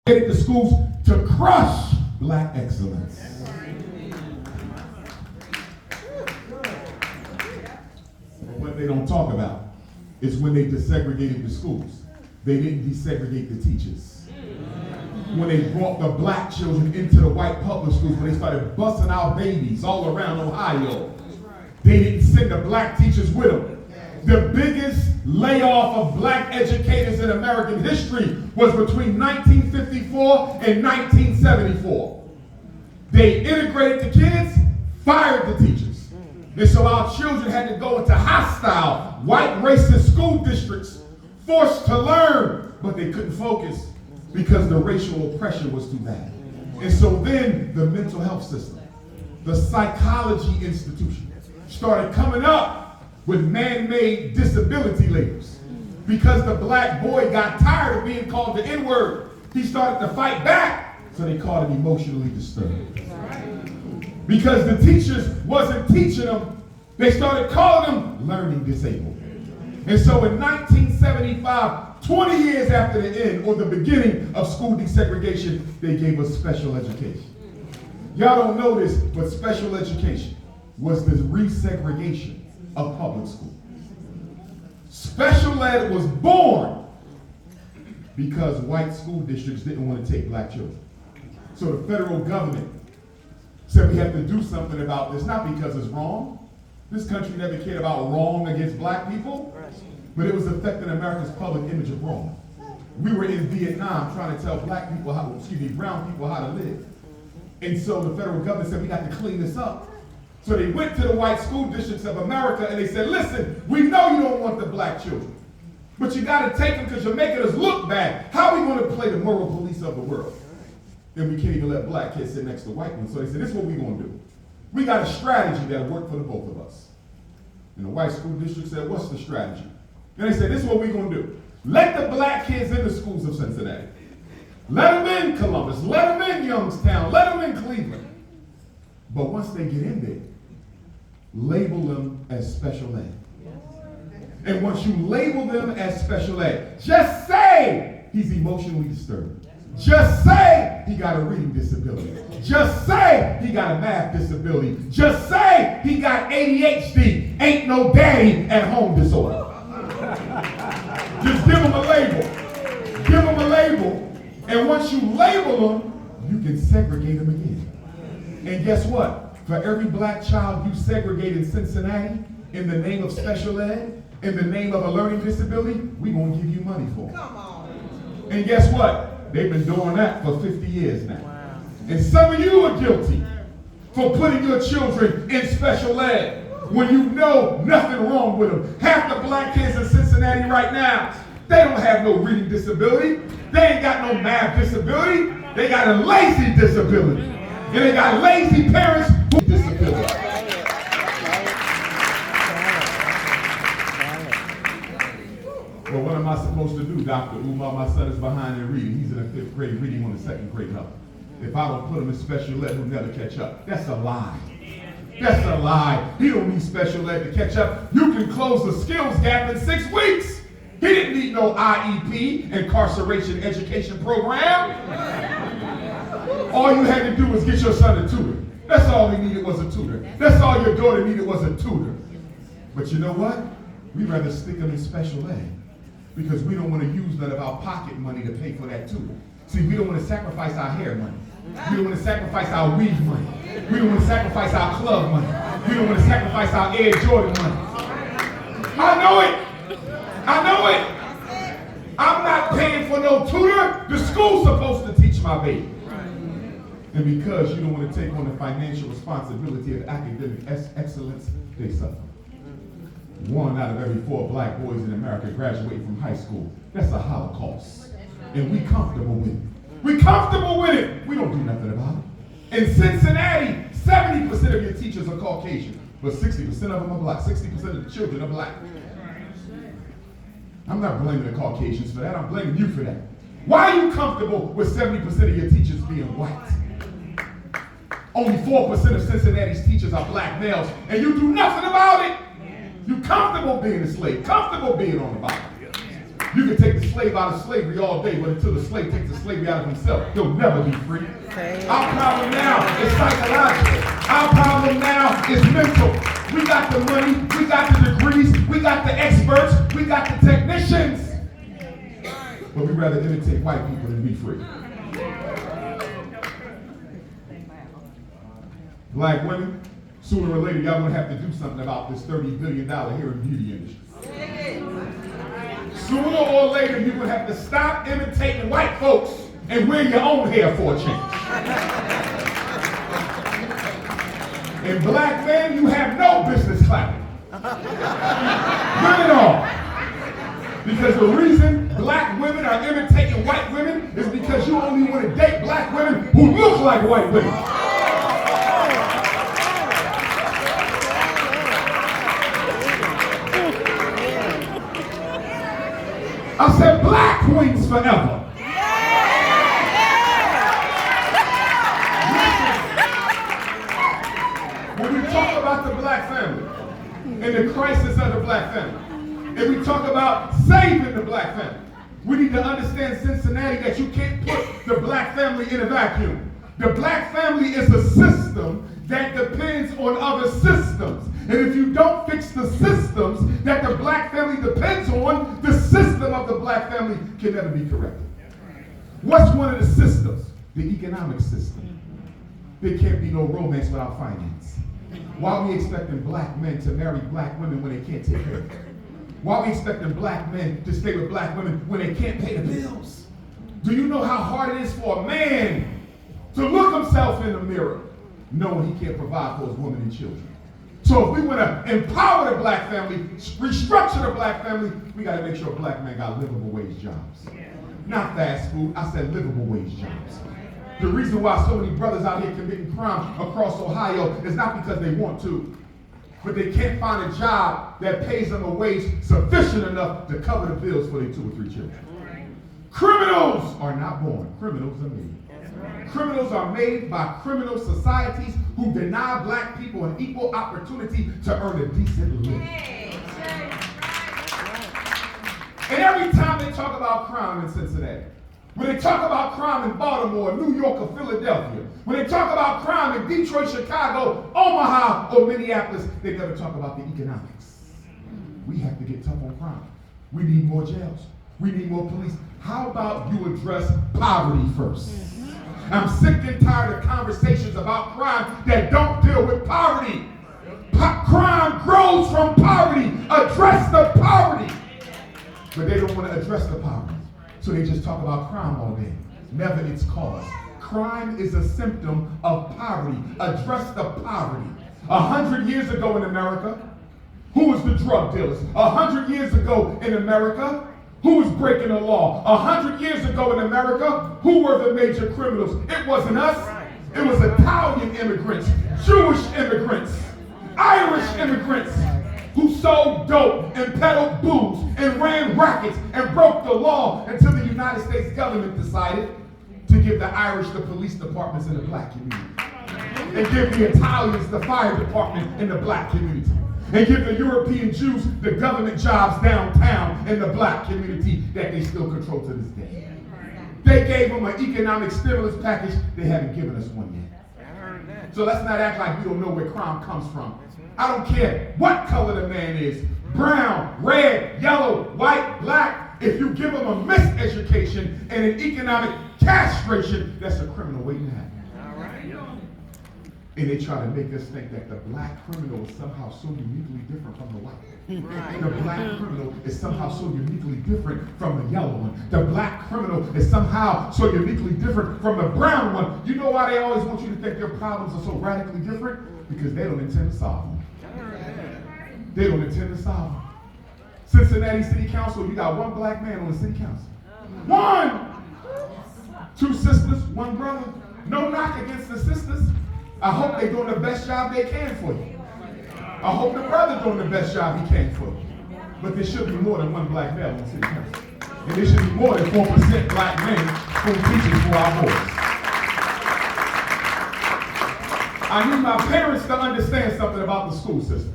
The schools to crush black excellence. But what they don't talk about is when they desegregated the schools, they didn't desegregate the teachers. When they brought the black children into the white public schools, when they started busting out babies all around Ohio, they didn't send the black teachers with them. The biggest layoff of black educators in American history was between 1954 and 1974. They integrated the kids, fired the teachers. And so our children had to go into hostile, white racist school districts, forced to learn, but they couldn't focus because the racial oppression was too bad. And so then the mental health system, the psychology institution started coming up with man-made disability labels. Because the black boy got tired of being called the N-word, he started to fight back, so they called him emotionally disturbed. Because the teachers wasn't teaching them, they started calling them learning disabled. And so in 1975, 20 years after the end or the beginning of school desegregation, they gave us special education. Y'all don't know this, but special education was the resegregation of public school. Special ed was born because white school districts didn't want to take black children. So the federal government said we have to do something about this, not because it's wrong. This country never cared about wrong against black people, but it was affecting America's public image of wrong. We were in Vietnam trying to tell black people brown people how to live. And so the federal government said we got to clean this up. So they went to the white school districts of America and they said, listen, we know you don't want the black children, but you got to take them because you're making us look bad. How are we going to play the moral police of the world? And we can't even let black kids sit next to white ones. So they said, this is what we're going to do. We got a strategy that'll work for the both of us. And the white school district said, what's the strategy? And they said, this is what we're going to do. Let the black kids in the schools of Cincinnati. Let them in Columbus. Let them in Youngstown. Let them in Cleveland. But once they get in there, label them as special ed. And once you label them as special ed, just say he's emotionally disturbed. Just say he got a reading disability. Just say he got a math disability. Just say he got ADHD, ain't no daddy at home disorder. Just give him a label. Give him a label. And once you label them, you can segregate them again. And guess what? For every black child you segregate in Cincinnati in the name of special ed, in the name of a learning disability, we're going to give you money for it. And guess what? They've been doing that for 50 years now. Wow. And some of you are guilty for putting your children in special ed when you know nothing wrong with them. Half the black kids in Cincinnati right now, they don't have no reading disability. They ain't got no math disability. They got a lazy disability. And they got lazy parents who disability. Well, what am I supposed to do, Dr. Umar? My son is behind in reading. He's in the 5th grade, reading on the 2nd grade level. If I don't put him in special ed, he'll never catch up. That's a lie. That's a lie. He don't need special ed to catch up. You can close the skills gap in 6 weeks. He didn't need no IEP, incarceration education program. All you had to do was get your son a tutor. That's all he needed was a tutor. That's all your daughter needed was a tutor. But you know what? We'd rather stick them in special ed because we don't want to use none of our pocket money to pay for that tutor. See, we don't want to sacrifice our hair money. We don't want to sacrifice our weed money. We don't want to sacrifice our club money. We don't want to sacrifice our Air Jordan money. I know it. I know it. I'm not paying for no tutor. The school's supposed to teach my baby. And because you don't want to take on the financial responsibility of academic excellence, they suffer. 1 out of every 4 black boys in America graduate from high school. That's a Holocaust. And we comfortable with it. We comfortable with it. We don't do nothing about it. In Cincinnati, 70% of your teachers are Caucasian, but 60% of them are black. 60% of the children are black. I'm not blaming the Caucasians for that. I'm blaming you for that. Why are you comfortable with 70% of your teachers being white? Only 4% of Cincinnati's teachers are black males, and you do nothing about it. You comfortable being a slave, comfortable being on the bottom. You can take the slave out of slavery all day, but until the slave takes the slavery out of himself, he'll never be free. Our problem now is psychological. Our problem now is mental. We got the money, we got the degrees, we got the experts, we got the technicians. But we'd rather imitate white people than be free. Black women, sooner or later, y'all gonna have to do something about this $30 billion hair and beauty industry. Sooner or later, you're gonna have to stop imitating white folks and wear your own hair for a change. And black men, you have no business clapping. Not at all. Because the reason black women are imitating white women is because you only want to date black women who look like white women. I said black queens forever. When we talk about the black family and the crisis of the black family, and we talk about saving the black family, we need to understand, Cincinnati, that you can't put the black family in a vacuum. The black family is a system that depends on other systems. And if you don't fix the systems that the black family depends on, the system of the black family can never be corrected. What's one of the systems? The economic system. There can't be no romance without finance. Why are we expecting black men to marry black women when they can't take care of them? Why are we expecting black men to stay with black women when they can't pay the bills? Do you know how hard it is for a man to look himself in the mirror knowing he can't provide for his woman and children? So if we want to empower the black family, restructure the black family, we got to make sure black men got livable wage jobs. Not fast food, I said livable wage jobs. The reason why so many brothers out here committing crime across Ohio is not because they want to, but they can't find a job that pays them a wage sufficient enough to cover the bills for their 2 or 3 children. Criminals are not born, criminals are made. Criminals are made by criminal societies who deny black people an equal opportunity to earn a decent living. And every time they talk about crime in Cincinnati, when they talk about crime in Baltimore, New York, or Philadelphia, when they talk about crime in Detroit, Chicago, Omaha, or Minneapolis, they never talk about the economics. We have to get tough on crime. We need more jails. We need more police. How about you address poverty first? I'm sick and tired of conversations about crime that don't deal with poverty. Crime grows from poverty. Address the poverty. But they don't want to address the poverty. So they just talk about crime all day. Never its cause. Crime is a symptom of poverty. Address the poverty. 100 years ago in America, who was the drug dealers? 100 years ago in America, who was breaking the law? 100 years ago in America, who were the major criminals? It wasn't us. It was Italian immigrants, Jewish immigrants, Irish immigrants who sold dope and peddled booze and ran rackets and broke the law until the United States government decided to give the Irish the police departments in the black community, and give the Italians the fire department in the black community, and give the European Jews the government jobs downtown in the black community that they still control to this day. They gave them an economic stimulus package. They haven't given us one yet. So let's not act like we don't know where crime comes from. I don't care what color the man is, brown, red, yellow, white, black. If you give them a miseducation and an economic castration, that's a criminal waiting to happen. And they try to make us think that the black criminal is somehow so uniquely different from the white. The black criminal is somehow so uniquely different from the yellow one. The black criminal is somehow so uniquely different from the brown one. You know why they always want you to think their problems are so radically different? Because they don't intend to solve them. They don't intend to solve them. Cincinnati City Council, you got one black man on the city council. One! 2 sisters, 1 brother. No knock against the sisters. I hope they're doing the best job they can for you. I hope the brother doing the best job he can for you. But there should be more than 1 black male on city council. And there should be more than 4% black men who teaching for our boys. I need my parents to understand something about the school system.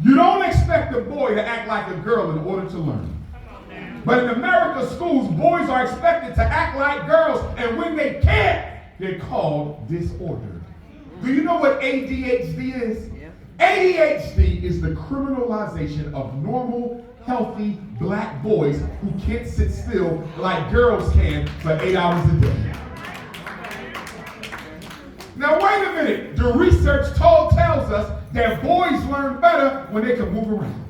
You don't expect a boy to act like a girl in order to learn. But in America's schools, boys are expected to act like girls, and when they can't, they're called disordered. Do you know what ADHD is? ADHD is the criminalization of normal, healthy black boys who can't sit still like girls can for 8 hours a day. Now wait a minute. The research tells us that boys learn better when they can move around.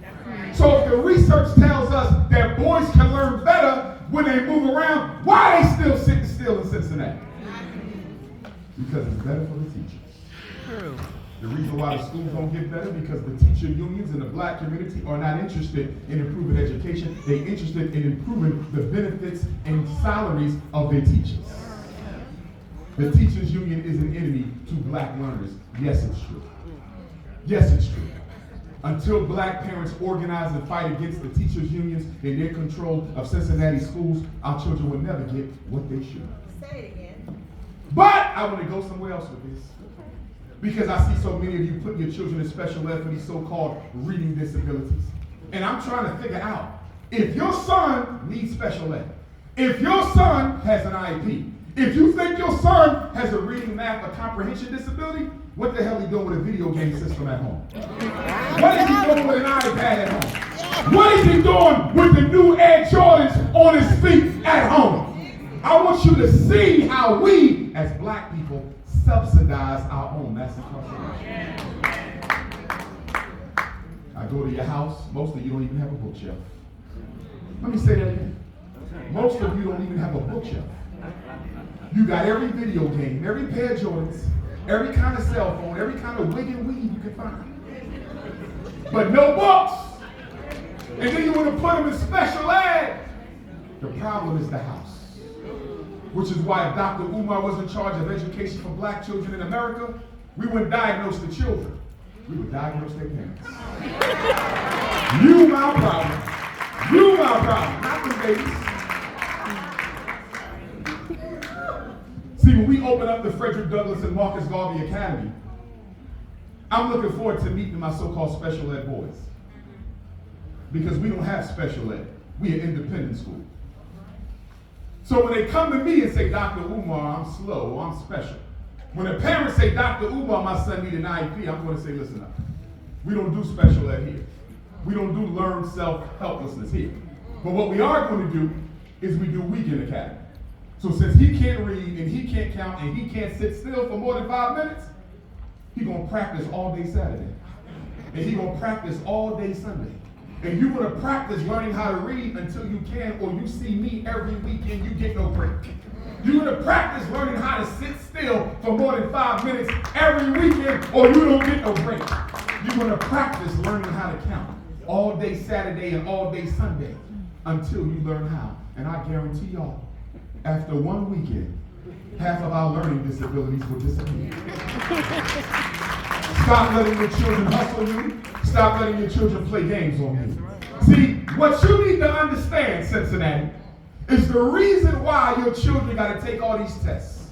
So if the research tells us that boys can learn better when they move around, why are they still sitting still in Cincinnati? Because it's better for the teachers. True. The reason why the schools don't get better because the teacher unions in the black community are not interested in improving education. They're interested in improving the benefits and salaries of their teachers. The teachers union is an enemy to black learners. Yes, it's true. Yes, it's true. Until black parents organize and fight against the teachers unions in their control of Cincinnati schools, our children will never get what they should. Say it again. But I want to go somewhere else with this. Because I see so many of you putting your children in special ed for these so-called reading disabilities. And I'm trying to figure out, if your son needs special ed, if your son has an IEP, if you think your son has a reading, math, or comprehension disability, what the hell are you doing with a video game system at home? What is he doing with an iPad at home? What is he doing with the new Air Jordans on his feet at home? I want you to see how we, as black people, subsidize our own mass incarceration. I go to your house, most of you don't even have a bookshelf. Let me say that again. Most of you don't even have a bookshelf. You got every video game, every pair of Jordans, every kind of cell phone, every kind of wig and weed you can find. But no books. And then you want to put them in special ed. The problem is the house. Which is why if Dr. Umar was in charge of education for black children in America, we wouldn't diagnose the children. We would diagnose their parents. You my problem. You my problem, not the babies. See, when we open up the Frederick Douglass and Marcus Garvey Academy, I'm looking forward to meeting my so-called special ed boys. Because we don't have special ed. We are independent school. So when they come to me and say, Dr. Umar, I'm slow, I'm special. When the parents say, Dr. Umar, my son needs an IEP, I'm going to say, listen up. We don't do special ed here. We don't do learned self-helplessness here. But what we are going to do is we do weekend academy. So since he can't read and he can't count and he can't sit still for more than 5 minutes, he's going to practice all day Saturday. And he's going to practice all day Sunday. And you want to practice learning how to read until you can, or you see me every weekend, you get no break. You want to practice learning how to sit still for more than 5 minutes every weekend, or you don't get no break. You want to practice learning how to count all day Saturday and all day Sunday until you learn how. And I guarantee y'all, after 1 weekend, half of our learning disabilities will disappear. Stop letting your children hustle you. Stop letting your children play games on you. See, what you need to understand, Cincinnati, is the reason why your children got to take all these tests.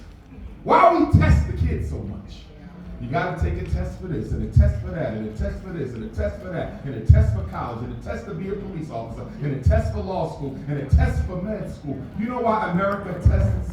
Why we test the kids so much. You got to take a test for this, and a test for that, and a test for this, and a test for that, and a test for college, and a test to be a police officer, and a test for law school, and a test for med school. You know why America tests